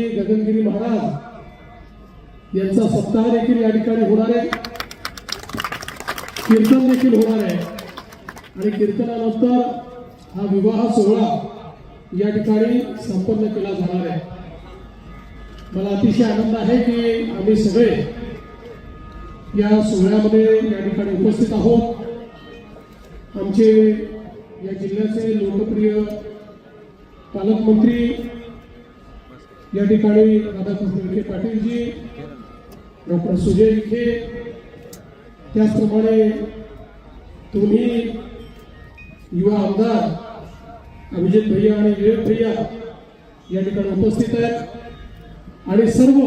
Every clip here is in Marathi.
बाबाजी गगनगिरी महाराज यांचा सप्ताह देखील या ठिकाणी होणार आहे, कीर्तन देखील होणार आहे आणि कीर्तनानंतर हा विवाह सोहळा या ठिकाणी संपन्न केला जाणार आहे। मला अतिशय आनंद आहे की आम्ही सगळे या सोहळ्यामध्ये या ठिकाणी उपस्थित आहोत। आमचे या जिल्ह्याचे लोकप्रिय पालकमंत्री या ठिकाणी राधाकृष्ण विखे पाटीलजी, डॉक्टर सुजय विखे, त्याचप्रमाणे तुम्ही युवा आमदार अभिजित भैया आणि विवेक भैया या ठिकाणी उपस्थित आहेत आणि सर्व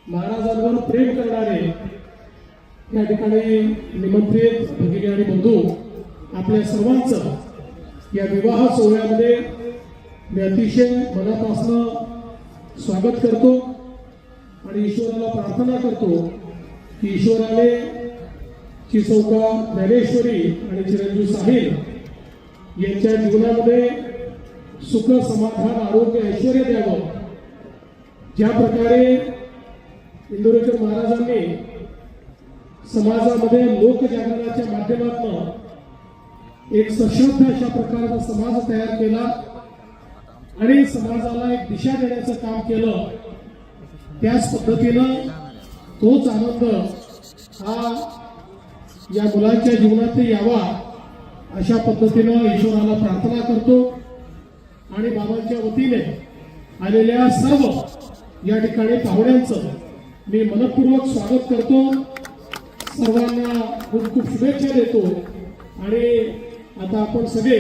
महाराजांवर प्रेम करणारे या ठिकाणी निमंत्रित भगिनी आणि बंधू, आपल्या सर्वांचं या विवाह सोहळ्यामध्ये मी अतिशय मनापासून स्वागत करतो आणि ईश्वराला प्रार्थना करतो की ईश्वराने चिचौका ज्ञानेश्वरी आणि चिरंजीव साहिल यांच्या जीवनामध्ये सुख, समाधान, आरोग्य, ऐश्वर्य द्यावं। ज्या प्रकारे इंदोरीकर महाराजांनी समाजामध्ये लोकजागरणाच्या माध्यमातून एक सशक्त अशा प्रकारचा समाज तयार केला आणि समाजाला एक दिशा देण्याचं काम केलं, त्याच पद्धतीनं तोच आनंद हा या मुलांच्या जीवनात यावा अशा पद्धतीनं ईश्वराला प्रार्थना करतो आणि बाबांच्या वतीने आलेल्या सर्व या ठिकाणी पाहुण्यांचं मी मनपूर्वक स्वागत करतो। सर्वांना खूप खूप शुभेच्छा देतो आणि आता आपण सगळे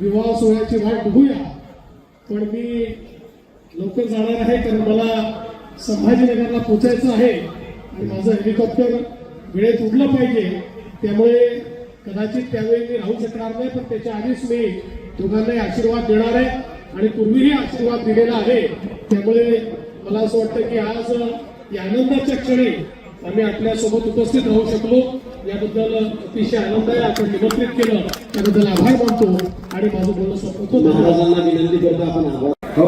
विवाह सोहळ्याची वाट बघूया, पण मी लवकर जाणार आहे कारण मला संभाजीनगरला पोहोचायचं आहे आणि माझं हेलिकॉप्टर वेळेत उडलं पाहिजे, त्यामुळे कदाचित त्यावेळी मी राहू शकणार नाही, पण त्याच्या आधीच मी दोघांनाही आशीर्वाद देणार आहे आणि पूर्वीही आशीर्वाद दिलेला आहे। त्यामुळे मला असं वाटतं की आज या आनंदाच्या क्षणी आम्ही आपल्यासोबत उपस्थित राहू शकलो, याबद्दल अतिशय आनंद आहे। आपण निमंत्रित केलं त्याबद्दल आभार मानतो आणि माझं बोलणं संपवतो। महाराजांना विनंती करतो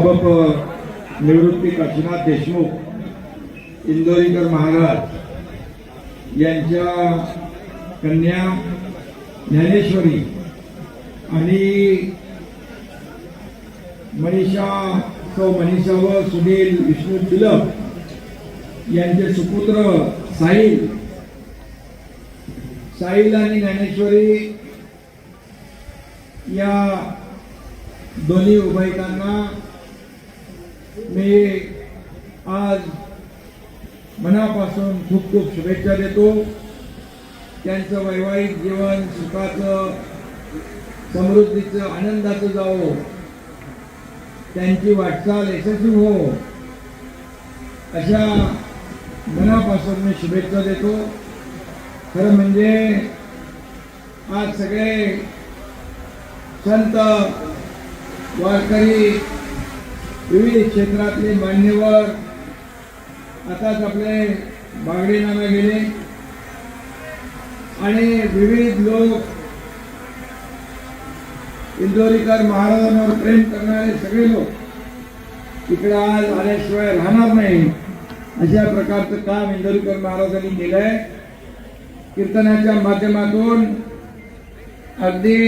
आपण निवृत्ती काशीनाथ देशमुख इंदोरीकर महाराज यांच्या कन्या ज्ञानेश्वरी आणि मनीषा व सुनील विष्णू तिलक यांचे सुपुत्र साहिल आणि ज्ञानेश्वरी या दोन्ही उभयतांना मी आज मनापासून खूप खूप शुभेच्छा देतो। त्यांचं वैवाहिक जीवन सुखाचं, समृद्धीचं, आनंदाचं जावो, त्यांची वाटचाल यशस्वी हो अशा मनापासून मी शुभेच्छा देतो। खरं म्हणजे आज सगळे संत, वारकरी, विविध क्षेत्रातले मान्यवर आताच आपले बागडीनाला गेले आणि विविध लोक इंदोरीकर महाराजांवर प्रेम करणारे सगळे लोक इकडे आज आल्याशिवाय राहणार नाही अशा प्रकारचं काम इंदोरीकर महाराजांनी केलंय। कीर्तनाच्या माध्यमातून अगदी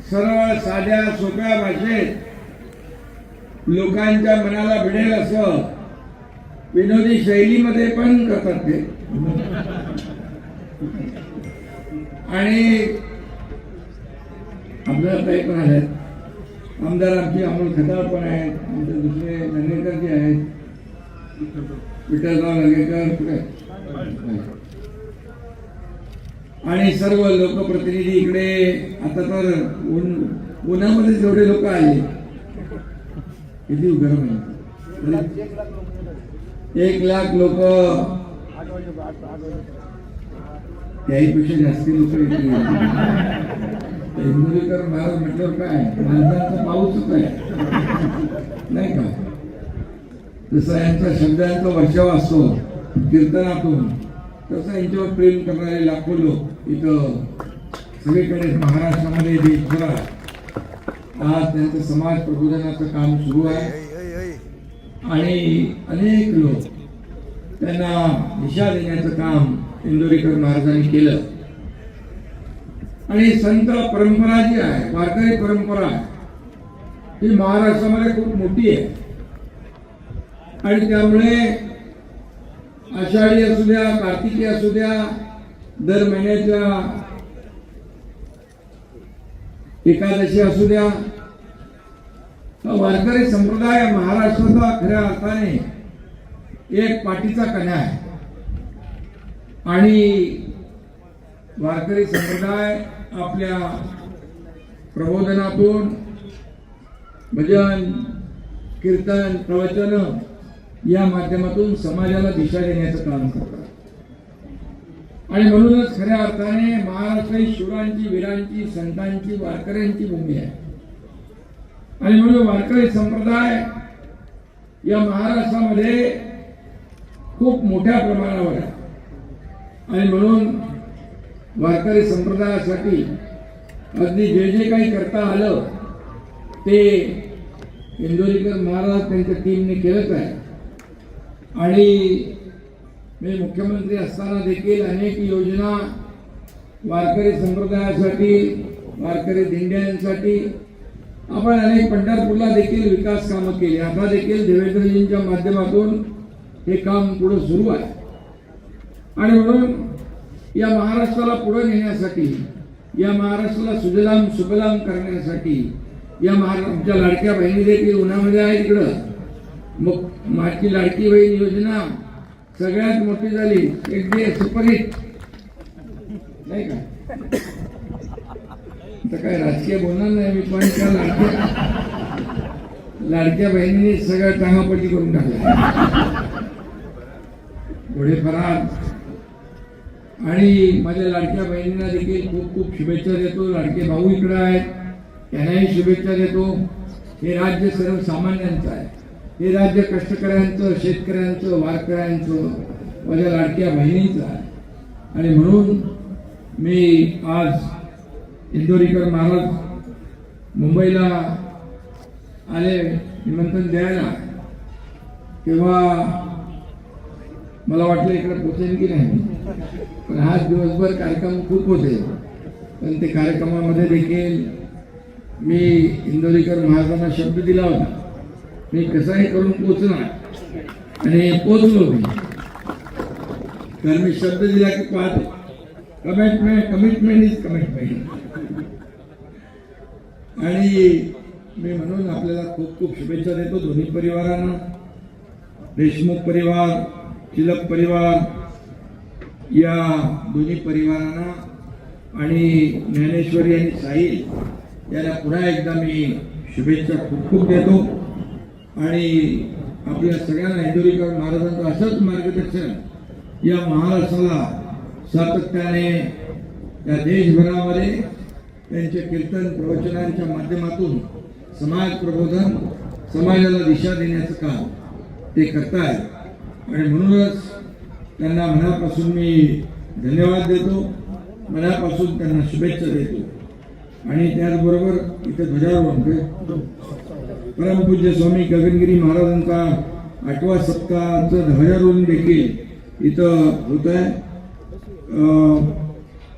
सरळ, साध्या, सोप्या भाषेत लोकांच्या मनाला भिडेल असं विनोदी शैलीमध्ये पण करतात ते आणि आपल्याला काही पण आहेत, आमदार आमचे अमोल खताळ पण आहेत, आमचे दुसरे नगेकर जे आहेत, विठ्ठलराव नगेकर कुठे आणि सर्व लोकप्रतिनिधी इकडे। आता तर उन्हामध्ये जेवढे लोक आले किती गरम आहे, 1 लाख लोक, त्याहीपेक्षा जास्ती लोक इकडे इंदोरीकर महाराज म्हटल्यावर काय माणसांचा पाऊसच आहे नाही का। जसं यांचा शब्दांचा वर्षाव असतो कीर्तनातून, तसं यांच्यावर प्रेम करणारे लाखो लोक इथं सगळीकडे महाराष्ट्रामध्ये, देशभरात आज त्यांचं समाज प्रबोधनाचं काम सुरू आहे। आणि अनेक लोक त्यांना दिशा देण्याचं काम इंदोरीकर महाराजांनी केलं. आणि संत परंपरा जी आहे, वारकरी परंपरा, ही महाराष्ट्रामध्ये खूप मोठी आहे. आणि त्यामुळे आषाढी असू द्या, कार्तिकी असू द्या, दर महिन्याच्या एकादशी असू द्या, वारकरी संप्रदाय महाराष्ट्राचा खऱ्या अर्थाने एक पाठीचा कणा आहे. आणि वारकरी संप्रदाय आपल्या प्रबोधनातून भजन, कीर्तन, प्रवचन या माध्यमातून समाजाला दिशा देण्याचं काम करतात. आणि म्हणूनच खऱ्या अर्थाने महाराष्ट्र ही शूरांची, वीरांची, संतांची, वारकऱ्यांची भूमी आहे. आणि म्हणून वारकरी संप्रदाय या महाराष्ट्रामध्ये खूप मोठ्या प्रमाणावर आहे. आणि म्हणून वारकरी संप्रदायासाठी अगदी जे जे काही करता आलं ते इंदोरीकर महाराज त्यांच्या टीमने केलंच आहे. आणि मी मुख्यमंत्री असताना देखील अनेक योजना वारकरी संप्रदायासाठी, वारकरी दिंड्यांसाठी आपण अनेक पंढरपूरला देखील विकास कामं केली. आता देखील देवेंद्रजींच्या माध्यमातून हे काम पुढे सुरू आहे. आणि म्हणून या महाराष्ट्राला पुढे नेण्यासाठी, या महाराष्ट्राला सुजलाम सुफलाम करण्यासाठी या आमच्या लाडक्या बहिणी देखील उन्हामध्ये आहे तिकडं. मग माझी लाडकी बहीण योजना सगळ्यात मोठी झाली, एक सुपरहिट नाही का. तर काय राजकीय बोलणार नाही मी, पण त्या लाडक्या बहिणीने सगळं टांगापट्टी करून टाकलं पुढे फरार. आणि माझ्या लाडक्या बहिणींना देखील खूप खूप शुभेच्छा देतो. लाडके भाऊ इकडे आहेत, त्यांनाही शुभेच्छा देतो. हे राज्य सर्वसामान्यांचं आहे, हे राज्य कष्टकऱ्यांचं, शेतकऱ्यांचं, वारकऱ्यांचं, माझ्या लाडक्या बहिणींचं आहे. आणि म्हणून मी आज इंदोरीकर महाराज मुंबईला आले निमंत्रण द्यायला, तेव्हा मला वाटलं इकडे पोचेन की नाही. पण आज दिवसभर कार्यक्रम खूप होते. पण ते कार्यक्रमामध्ये देखील मी इंदोरीकर महाराजांना शब्द दिला होता, मी कसाही करून पोचणार. आणि पोचलो मी, कारण मी शब्द दिला की पाहतो. Commitment is commitment. आणि मी म्हणून आपल्याला खूप खूप शुभेच्छा देतो दोन्ही परिवारांना. देशमुख परिवार, तिलक परिवार या दोन्ही परिवारांना आणि ज्ञानेश्वरी आणि साहिल याला पुन्हा एकदा मी शुभेच्छा खूप खूप देतो. आणि आपल्या सगळ्यांना इंदोरीकर महाराजांचं असंच मार्गदर्शन या महाराष्ट्राला सातत्याने या देशभरामध्ये त्यांच्या कीर्तन प्रवचनांच्या माध्यमातून समाज प्रबोधन, समाजाला दिशा देण्याचं काम ते करतायत. आणि म्हणूनच त्यांना मनापासून मी धन्यवाद देतो, मनापासून त्यांना शुभेच्छा देतो. आणि त्याचबरोबर इथे ध्वजारोहण परमपूज्य स्वामी गगनगिरी महाराजांचा 8वा सप्ताहाचं ध्वजारोहण देखील इथं होत आहे.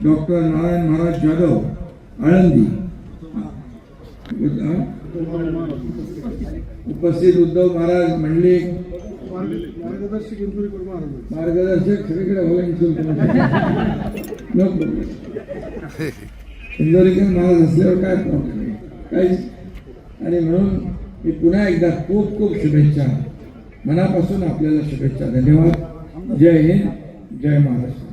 डॉक्टर नारायण महाराज जाधव आळंदी उपस्थित, उद्धव महाराज मंडलिक, मार्गदर्शक सगळीकडे इंदोरीकर महाराज असल्यावर काय प्रॉब्लेम आहे काहीच. आणि म्हणून मी पुन्हा एकदा खूप खूप शुभेच्छा, मनापासून आपल्याला शुभेच्छा. धन्यवाद. जय हिंद, जय महाराष्ट्र.